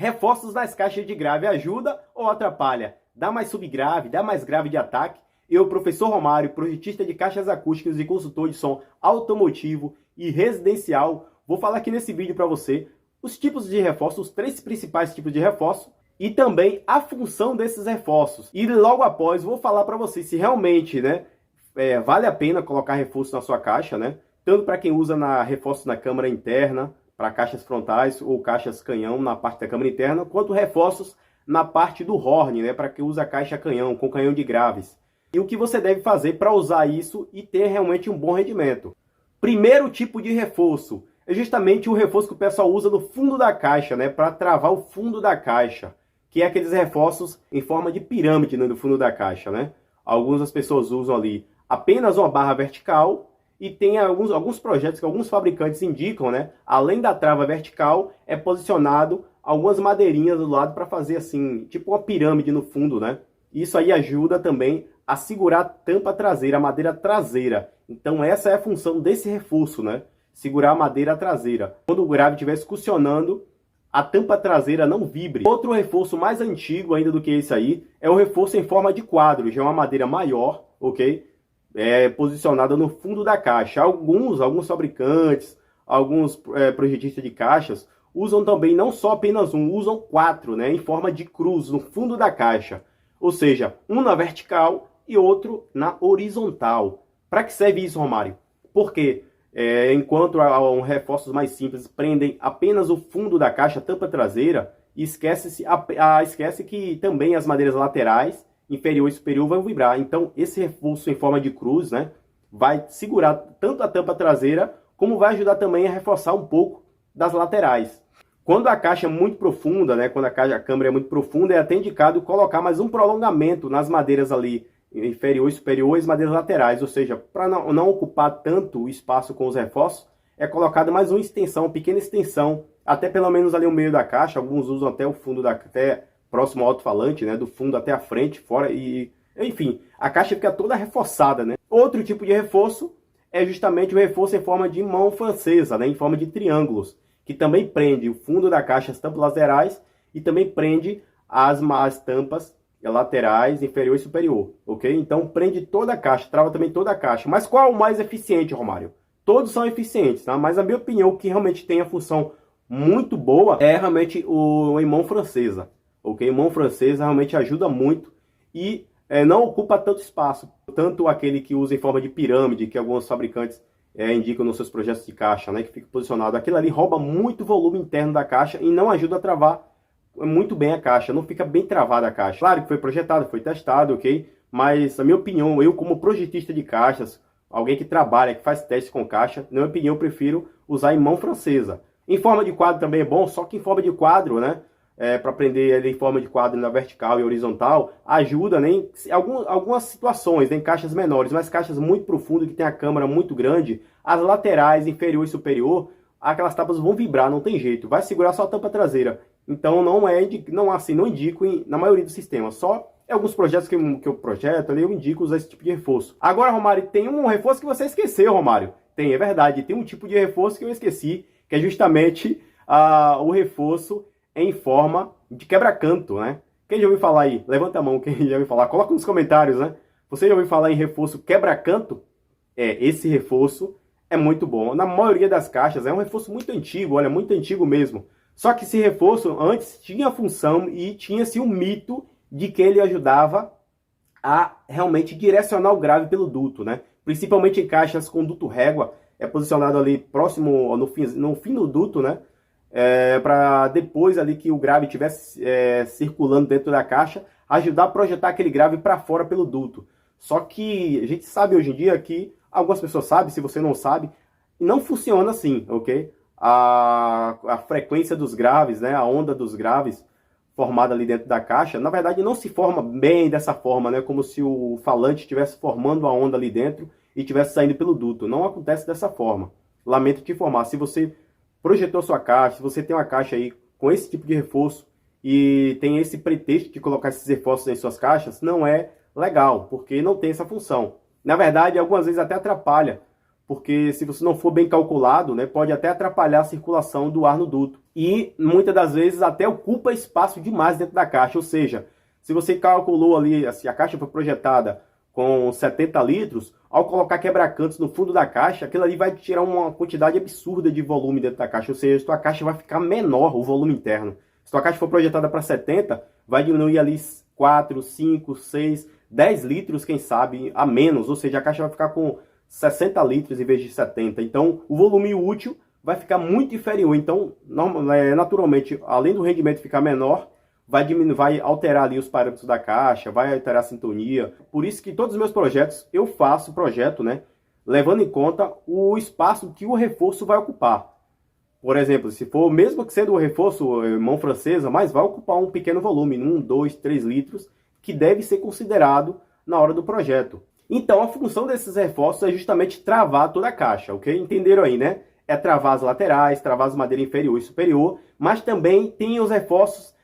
Reforços nas caixas de grave ajuda ou atrapalha? Dá mais subgrave, dá mais grave de ataque? Eu, professor Romário, projetista de caixas acústicas e consultor de som automotivo e residencial, vou falar aqui nesse vídeo para você os tipos de reforços, os 3 principais tipos de reforço e também a função desses reforços. E logo após vou falar para você se realmente, vale a pena colocar reforço na sua caixa, tanto para quem usa reforços na câmara interna, para caixas frontais ou caixas canhão na parte da câmara interna, quanto reforços na parte do horn, para quem usa caixa canhão, com canhão de graves. E o que você deve fazer para usar isso e ter realmente um bom rendimento. Primeiro tipo de reforço é justamente o reforço que o pessoal usa no fundo da caixa, para travar o fundo da caixa, que é aqueles reforços em forma de pirâmide no fundo da caixa, Algumas das pessoas usam ali apenas uma barra vertical. E tem alguns projetos que alguns fabricantes indicam, além da trava vertical, é posicionado algumas madeirinhas do lado para fazer assim, tipo uma pirâmide no fundo, Isso aí ajuda também a segurar a tampa traseira, a madeira traseira. Então essa é a função desse reforço, Segurar a madeira traseira. Quando o grave estiver excursionando, a tampa traseira não vibre. Outro reforço mais antigo ainda do que esse aí é o reforço em forma de quadro. Já é uma madeira maior, ok? Posicionada no fundo da caixa. Alguns fabricantes, alguns projetistas de caixas usam também não só apenas um, usam 4, em forma de cruz no fundo da caixa. Ou seja, um na vertical e outro na horizontal. Para que serve isso, Romário? Porque enquanto reforços mais simples prendem apenas o fundo da caixa, a tampa traseira, esquece que também as madeiras laterais inferior e superior vão vibrar. Então esse reforço em forma de cruz, vai segurar tanto a tampa traseira, como vai ajudar também a reforçar um pouco das laterais. Quando a caixa é muito profunda, quando a câmara é muito profunda, é até indicado colocar mais um prolongamento nas madeiras ali, inferior e superior, e as madeiras laterais. Ou seja, para não ocupar tanto o espaço com os reforços, é colocada mais uma extensão, uma pequena extensão, até pelo menos ali o meio da caixa. Alguns usam até o fundo até próximo ao alto-falante, do fundo até a frente, fora, e enfim, a caixa fica toda reforçada, Outro tipo de reforço é justamente o reforço em forma de mão francesa, em forma de triângulos, que também prende o fundo da caixa, as tampas laterais, e também prende as tampas laterais, inferior e superior, ok? Então prende toda a caixa, trava também toda a caixa. Mas qual é o mais eficiente, Romário? Todos são eficientes, Mas na minha opinião, o que realmente tem a função muito boa é realmente o em mão francesa. Ok? Mão francesa realmente ajuda muito e não ocupa tanto espaço. Tanto aquele que usa em forma de pirâmide, que alguns fabricantes indicam nos seus projetos de caixa, que fica posicionado. Aquilo ali rouba muito volume interno da caixa e não ajuda a travar muito bem a caixa. Não fica bem travada a caixa. Claro que foi projetado, foi testado, ok? Mas, na minha opinião, eu como projetista de caixas, alguém que trabalha, que faz teste com caixa, na minha opinião, eu prefiro usar em mão francesa. Em forma de quadro também é bom, só que em forma de quadro, para prender ele em forma de quadro na vertical e horizontal, ajuda em algumas situações, em caixas menores, mas caixas muito profundas, que tem a câmara muito grande, as laterais, inferior e superior, aquelas tapas vão vibrar, não tem jeito, vai segurar só a tampa traseira. Então não indico na maioria dos sistemas, só em alguns projetos que eu projeto ali, eu indico usar esse tipo de reforço. Agora, Romário, tem um reforço que você esqueceu, Romário. É verdade, tem um tipo de reforço que eu esqueci, que é justamente o reforço em forma de quebra-canto, Quem já ouviu falar aí? Levanta a mão, quem já ouviu falar. Coloca nos comentários, Você já ouviu falar em reforço quebra-canto? Esse reforço é muito bom. Na maioria das caixas é um reforço muito antigo, olha, muito antigo mesmo. Só que esse reforço antes tinha a função e tinha-se um mito de que ele ajudava a realmente direcionar o grave pelo duto, Principalmente em caixas com duto régua, é posicionado ali próximo, no fim do duto, para depois ali que o grave estivesse circulando dentro da caixa, ajudar a projetar aquele grave para fora pelo duto. Só que a gente sabe hoje em dia que, algumas pessoas sabem, se você não sabe, não funciona assim, ok? A frequência dos graves, a onda dos graves formada ali dentro da caixa, na verdade não se forma bem dessa forma, como se o falante estivesse formando a onda ali dentro e estivesse saindo pelo duto. Não acontece dessa forma. Lamento te informar, se você projetou sua caixa, se você tem uma caixa aí com esse tipo de reforço e tem esse pretexto de colocar esses reforços em suas caixas, não é legal, porque não tem essa função. Na verdade, algumas vezes até atrapalha, porque se você não for bem calculado, né, pode até atrapalhar a circulação do ar no duto. E muitas das vezes até ocupa espaço demais dentro da caixa, ou seja, se você calculou ali, assim, a caixa foi projetada com 70 litros, ao colocar quebra-cantos no fundo da caixa, aquilo ali vai tirar uma quantidade absurda de volume dentro da caixa, ou seja, a sua caixa vai ficar menor, o volume interno. Se a sua caixa for projetada para 70, vai diminuir ali 4, 5, 6, 10 litros, quem sabe, a menos, ou seja, a caixa vai ficar com 60 litros em vez de 70. Então, o volume útil vai ficar muito inferior. Então, naturalmente, além do rendimento ficar menor, vai alterar ali os parâmetros da caixa, vai alterar a sintonia. Por isso que todos os meus projetos, eu faço projeto, né, levando em conta o espaço que o reforço vai ocupar. Por exemplo, se for, mesmo que sendo o reforço mão francesa, mas vai ocupar um pequeno volume, 1, 2, 3 litros, que deve ser considerado na hora do projeto. Então, a função desses reforços é justamente travar toda a caixa, ok? Entenderam aí, né? É travar as laterais, travar as madeiras inferior e superior, mas também tem os reforços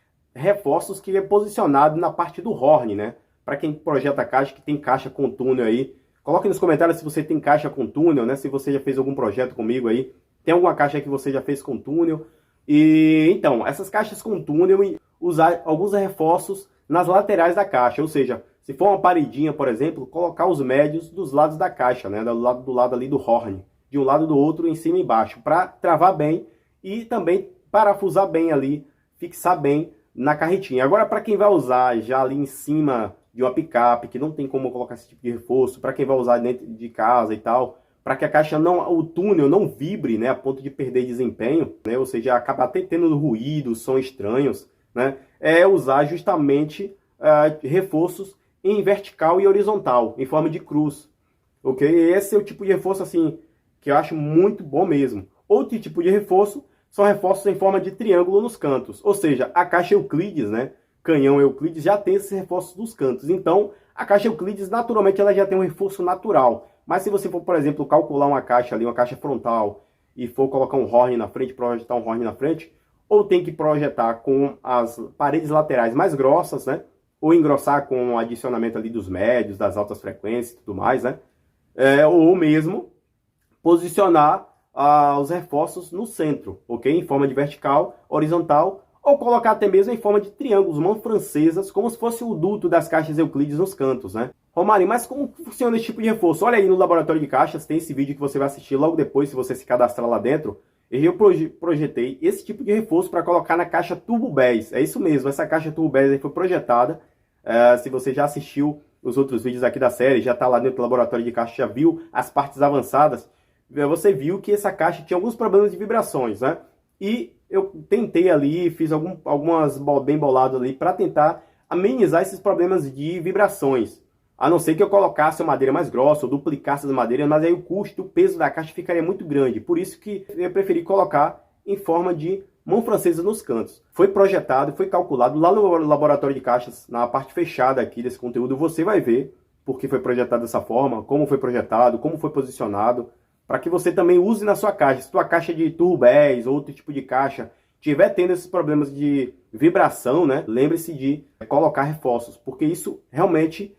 que é posicionado na parte do horn, né? Para quem projeta caixa, que tem caixa com túnel aí, coloque nos comentários se você tem caixa com túnel, né? Se você já fez algum projeto comigo aí, tem alguma caixa que você já fez com túnel. E então, essas caixas com túnel, usar alguns reforços nas laterais da caixa, ou seja, se for uma paredinha, por exemplo, colocar os médios dos lados da caixa, né? Do lado ali do horn, de um lado do outro, em cima e embaixo, para travar bem e também parafusar bem ali, fixar bem na carretinha. Agora, para quem vai usar já ali em cima de uma picape, que não tem como colocar esse tipo de reforço, para quem vai usar dentro de casa e tal, para que a caixa o túnel não vibre, né, a ponto de perder desempenho, né, ou seja, acaba até tendo ruído, som estranhos, né, é usar justamente reforços em vertical e horizontal, em forma de cruz, ok? Esse é o tipo de reforço, assim, que eu acho muito bom mesmo. Outro tipo de reforço são reforços em forma de triângulo nos cantos, ou seja, a caixa Euclides, né, canhão Euclides, já tem esses reforços nos cantos. Então, a caixa Euclides, naturalmente, ela já tem um reforço natural. Mas se você for, por exemplo, calcular uma caixa ali, uma caixa frontal, e for colocar um horn na frente, projetar um horn na frente, ou tem que projetar com as paredes laterais mais grossas, né, ou engrossar com o adicionamento ali dos médios, das altas frequências e tudo mais, né? Ou mesmo posicionar os reforços no centro, ok? Em forma de vertical, horizontal, ou colocar até mesmo em forma de triângulos, mãos francesas, como se fosse o duto das caixas Euclides nos cantos, né? Romário, mas como funciona esse tipo de reforço? Olha aí no laboratório de caixas, tem esse vídeo que você vai assistir logo depois, se você se cadastrar lá dentro. Eu projetei esse tipo de reforço para colocar na caixa Turbo Bass. É isso mesmo, essa caixa Turbo Bass aí foi projetada. Se você já assistiu os outros vídeos aqui da série, já está lá dentro do laboratório de caixa, já viu as partes avançadas, você viu que essa caixa tinha alguns problemas de vibrações, né? E eu tentei ali, fiz algumas bem boladas ali para tentar amenizar esses problemas de vibrações. A não ser que eu colocasse a madeira mais grossa ou duplicasse as madeiras, mas aí o custo, o peso da caixa ficaria muito grande. Por isso que eu preferi colocar em forma de mão francesa nos cantos. Foi projetado, foi calculado lá no laboratório de caixas, na parte fechada aqui desse conteúdo, você vai ver porque foi projetado dessa forma, como foi projetado, como foi posicionado, para que você também use na sua caixa. Se sua caixa de Turbo Bass ou outro tipo de caixa tiver tendo esses problemas de vibração, né, lembre-se de colocar reforços, porque isso realmente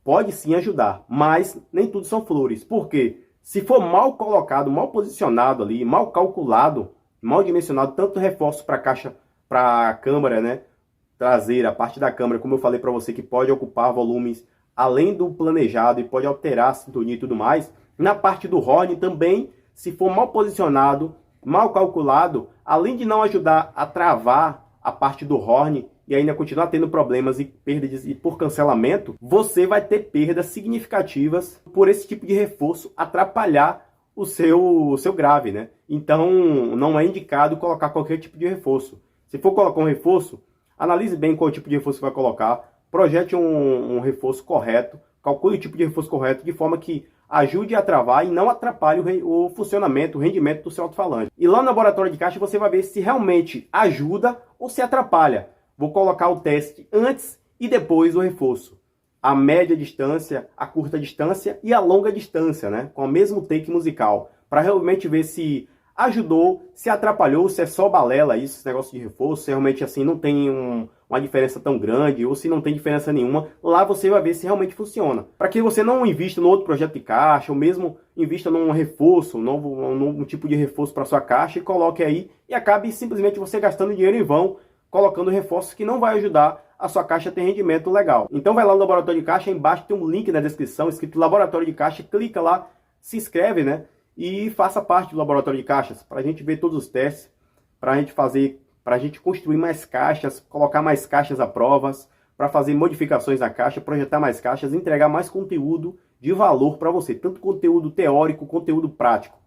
pode sim ajudar, mas nem tudo são flores. Por quê? Se for mal colocado, mal posicionado ali, mal calculado, mal dimensionado, tanto reforço para a caixa, para a câmara, né, traseira, a parte da câmara, como eu falei para você, que pode ocupar volumes além do planejado e pode alterar a sintonia e tudo mais. Na parte do horn também, se for mal posicionado, mal calculado, além de não ajudar a travar a parte do horn e ainda continuar tendo problemas e perdas e por cancelamento, você vai ter perdas significativas por esse tipo de reforço atrapalhar o seu grave, né? Então, não é indicado colocar qualquer tipo de reforço. Se for colocar um reforço, analise bem qual tipo de reforço você vai colocar, projete um reforço correto, calcule o tipo de reforço correto, de forma que ajude a travar e não atrapalhe o funcionamento, o rendimento do seu alto-falante. E lá no laboratório de caixa você vai ver se realmente ajuda ou se atrapalha. Vou colocar o teste antes e depois do reforço. A média distância, a curta distância e a longa distância, né? Com o mesmo take musical. Para realmente ver se ajudou, se atrapalhou, se é só balela isso, esse negócio de reforço, se realmente assim não tem uma diferença tão grande, ou se não tem diferença nenhuma, lá você vai ver se realmente funciona. Para que você não invista no outro projeto de caixa, ou mesmo invista num reforço, um novo tipo de reforço para sua caixa e coloque aí, e acabe simplesmente você gastando dinheiro em vão, colocando reforços que não vai ajudar a sua caixa a ter rendimento legal. Então vai lá no Laboratório de Caixa, embaixo tem um link na descrição, escrito Laboratório de Caixa, clica lá, se inscreve, né? E faça parte do Laboratório de Caixas, para a gente ver todos os testes, para a gente construir mais caixas, colocar mais caixas à prova, para fazer modificações na caixa, projetar mais caixas, entregar mais conteúdo de valor para você, tanto conteúdo teórico, conteúdo prático.